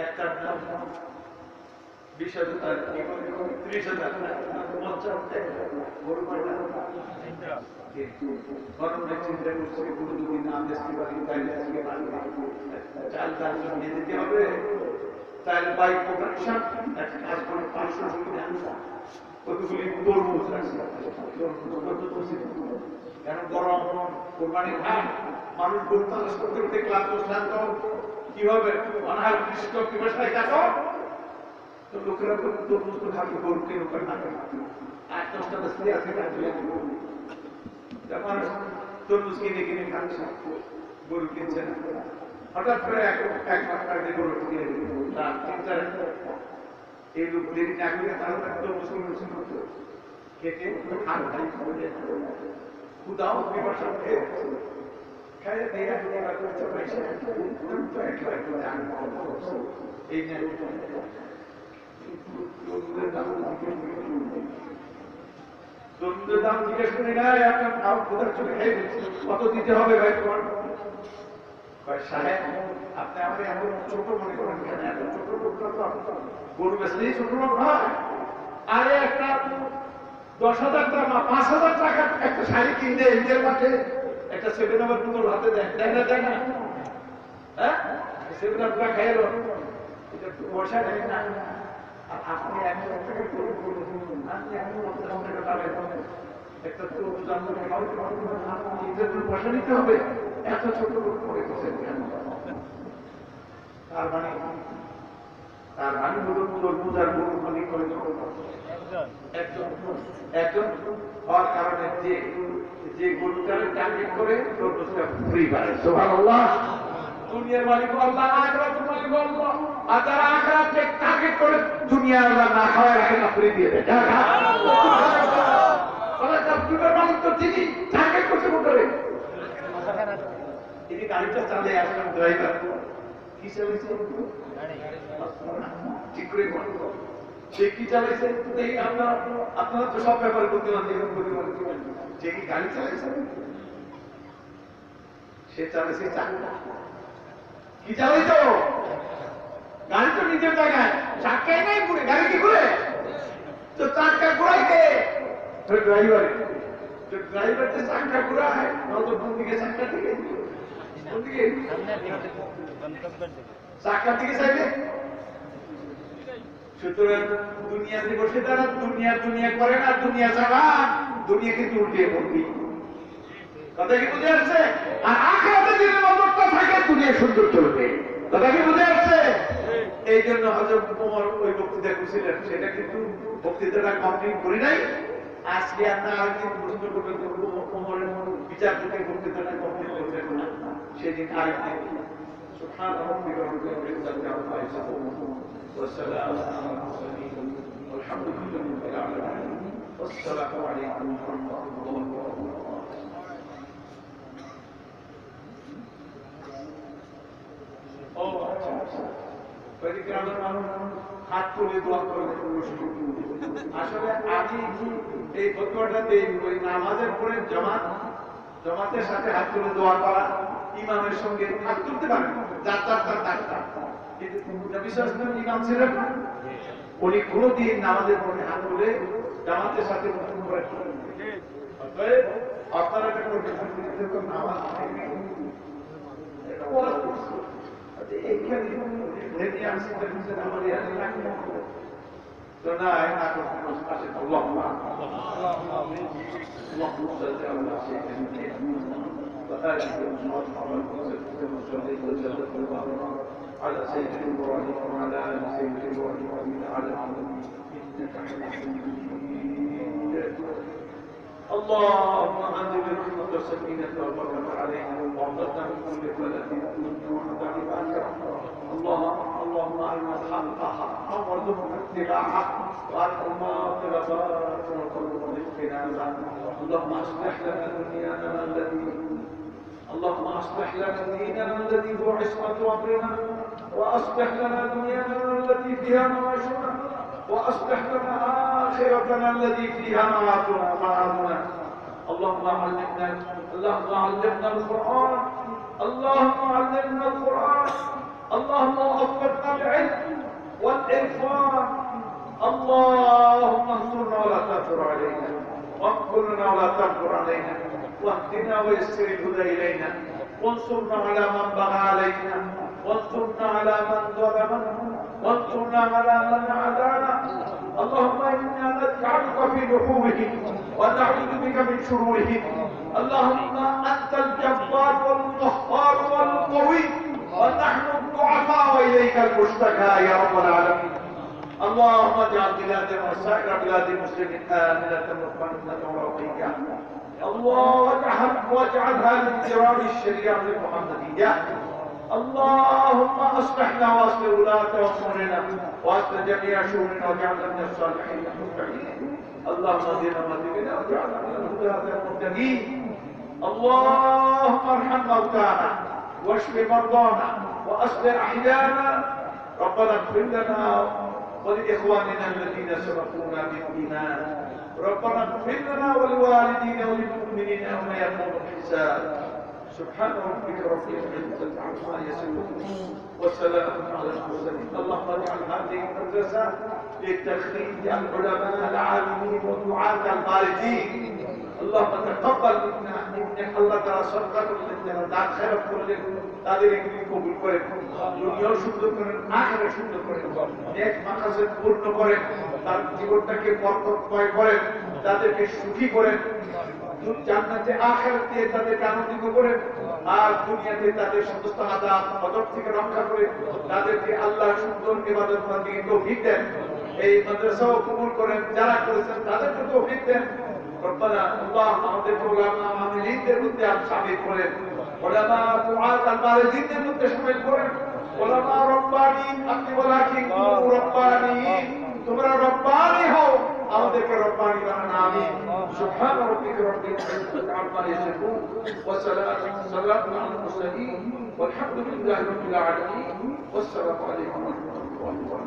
একটা 20,000 30,000 গরু কয়টা গরমে চিন্তা করছে গরু যদি না বেচতে পারি তাহলে আজকে চাল তার জন্য নিয়ে যেতে হবে তাহলে বাইক প্রোডাকশন একটা কাজ করে 500 জমি আনসা কতগুলি তরমুজ রাখছে কেন গরম কোরবানি খান মানুষ গরু তালাশ করতে করতে ক্লান্ত কি হবে অনাহার কৃষ্ণ পিপাসায় দেখো তো লোকেরা তরমুজ তো খাবে গরু কেন করে না 8-10টা বস্তি আছে মানুষ তরমুজ কিনে কিনে খাচ্ছে গরু কিনছে না হঠাৎ করে এক মাস গরু কিনে এই লোক দেরি না করে তাহলে তরমুজ খেতে খান খাই খুদাও পিপাসা খেয়ে খাইয়ে দিয়ে করতে পারছে এই তরমুজের দাম জিজ্ঞেস করি না আপনার খাও খোদার চোখে খেয়ে কত দিতে হবে ভাই তোমার সাহেব আপনি আমাকে এমন ছোট মনে করেন কেন এত ছোট লোকটা তো গরু বেচলেই ছোট লোক হয় আরে একটা 10,000 টাকা 5,000 টাকা একটা শাড়ি কিনতে ইন্ডিয়ার মাঠে একটা 7-Up বোতল হাতে দেয় না হ্যাঁ 7-Up খাইয়ে এলো এটা পয়সা নেই না আপনি 1,000 টাকা একটা পয়সা নিতে হবে এত ছোট লোক করে তার মানে হলো তরমুজ আর গরু মানে করে একজন হওয়ার কারণে যে গরুটারে টার্গেট করে তরমুজটা ফ্রি পায় সুবহানাল্লাহ দুনিয়ার মালিক আল্লাহ আখিরাতের মালিক আল্লাহ আর যারা আখিরাতকে টার্গেট করে দুনিয়ার আল্লাহ না খাওয়ায় রাখে না ফ্রি দিয়ে দেয় সুবহানাল্লাহ তাহলে কম্পিউটার মালিক তো ঠিকই টার্গেট করছে মোটরে তিনি গাড়িটা চালিয়ে আসলেন ড্রাইভার কি চালিয়েছে ঠিক করে সে কি চালাইছে আপনারা তো সব ব্যাপারে বুদ্ধিমান যে কি গাড়ি চালাইছে সে চালাইছে চাকা কি চালাইছো গাড়ি তো নিজের জায়গায় চাকাই নাই ঘুরে গাড়ি কি ঘুরে তো চাকা ঘুরাইতে ড্রাইভার যে চাকা ঘুরায় নয়তো কোন দিকে চাকা থেকে কোন দিকে চাকার দিকে চাইবে সুতরাং দুনিয়াতে বসে তারা দুনিয়া করে না দুনিয়া ছাড়া দুনিয়া কিন্তু উল্টিয়ে পড়বি কথা কি বুঝে আসছে আর আখিরাতে যদি নজরটা থাকে দুনিয়া সুন্দর চলবে কথা কি বুঝে আসছে এই জন্য হযরত ওমর ওই বক্তৃতা করেছিলেন সেটা কিন্তু বক্তৃতাটা কমপ্লিট করি নাই আজকে আপনারা আরেকদিন প্রশ্ন করবেন ওমরের বিচার থেকে বক্তৃতাটা কমপ্লিট করবেন না সেদিন আরেকদিন سبحان ربك رب العزة عما يصفون والسلام على المرسلين والحمد لله رب العالمين والسلام عليكم ورحمة الله হাত তুলে দোয়া করে আসলে আমি এই ফতোয়াটা দেই ওই নামাজের পরে জামাতের সাথে হাত তুলে দোয়া করা ইমামের সঙ্গে হাত তুলতে পারেন কিন্তু নবী সাল্লাল্লাহু আলাইহি ওয়াসাল্লাম ইমাম ছিলেন উনি কোনদিন নামাজের পরে হাত তুলে জামাতের সাথে অতএব আপনারা এটা করবেন নামাজ এইখানে হেদিয়া আসতে বুঝতে আমাদের তো না না করতে পারছে আল্লাহ على سيدنا ابراهيم وعلى ال سيدنا ابراهيم وعلى اللهم انزل رحمة السكينة والبركة علينا وعظتنا من كل بلد اللهم ارنا الحق حقا وارزقنا اتباعه وارنا باطلا وارزقنا اجتنابه اللهم اصلح لنا دنيانا اللهم اصلح لنا ديننا الذي هو عصمة امرنا واصلح لنا دنيانا التي فيها معاشنا واصلح لنا اخرتنا التي فيها معادنا اللهم علمنا القرآن اللهم علمنا القرآن اللهم وفقنا لعلم والإرفان. اللهم انصرنا ولا تنصر علينا، وامكرنا ولا تمكر علينا، واهدنا ويسر الهدى إلينا، وانصرنا على من بغى علينا، وانصرنا على من ظلمنا، وانصرنا على من عادانا. اللهم إنا نجعلك في نحورهم ونعوذ بك من شرورهم. اللهم أنت الجبار والقهار والقوي، ونحن الضعفاء وإليك المشتكى يا رب العالمين. اللهم اجعل بلادنا وسائر بلاد المسلمين آمنة مطمئنة ورضية. الله واجعلها لانترام الشريعة المحمدية. اللهم اصلحنا واصلح ولاة امورنا واصلح جميع شؤوننا واجعلنا من الصالحين المصلحين. اللهم اهدنا واهدنا واجعلنا من الهداة المهتدين. اللهم ارحم موتانا واشف مرضانا واصلح احيانا. ربنا اغفر لنا ولإخواننا الذين سبقونا بالإيمان. ربنا اغفر لنا ولوالدينا وللمؤمنين يوم يقوم الحساب. سبحان ربك رب العزة عما يصفون وسلام على المرسلين. اللهم اجعل هذه المدرسة لتخريج العلماء العالمين والدعاة الخارجين. اللهم تقبل منا انك الله تعالى صدقة لنا دان خير كل তাদের এগুলি কবুল করেন, দুনিয়াও সুন্দর করেন, আখিরাত সুন্দর করেন, নেক মাকাসেদ পূর্ণ করেন, তার জীবনটাকে বরকতময় করেন, তাদেরকে সুখী করেন, জান্নাতে আখিরাতে তাদেরকে আনন্দিত করেন, আর দুনিয়াতে তাদের সমস্ত আযাব গজব থেকে রক্ষা করে তাদেরকে আল্লাহর সুন্দর ইবাদত বন্দেগী তৌফিক দেন। এই মাদ্রাসাও কবুল করেন, যারা করেছেন তাদেরকে তৌফিক দেন। রব্বানা আল্লাহ আমাদের উলামা আমিলিনদের মধ্যে শামিল করেন, উলামা দুআত আল-বারিজিনদের মধ্যে শামিল করেন, উলামা রব্বানিন। আপনি ওয়ালাকিন রব্বানিন, তোমরা রব্বানি হও, আমাদেরকে রব্বানি বানান। আমিন। সুবহান রাব্বিকা রাব্বিল ইজ্জাতি আম্মা ইয়াসিফুন ওয়া সালামুন আলাল মুরসালিন ওয়ালহামদুলিল্লাহি রাব্বিল আলামিন। ওয়াসসালামু আলাইকুম ওয়া রাহমাতুল্লাহি ওয়া বারাকাতুহু।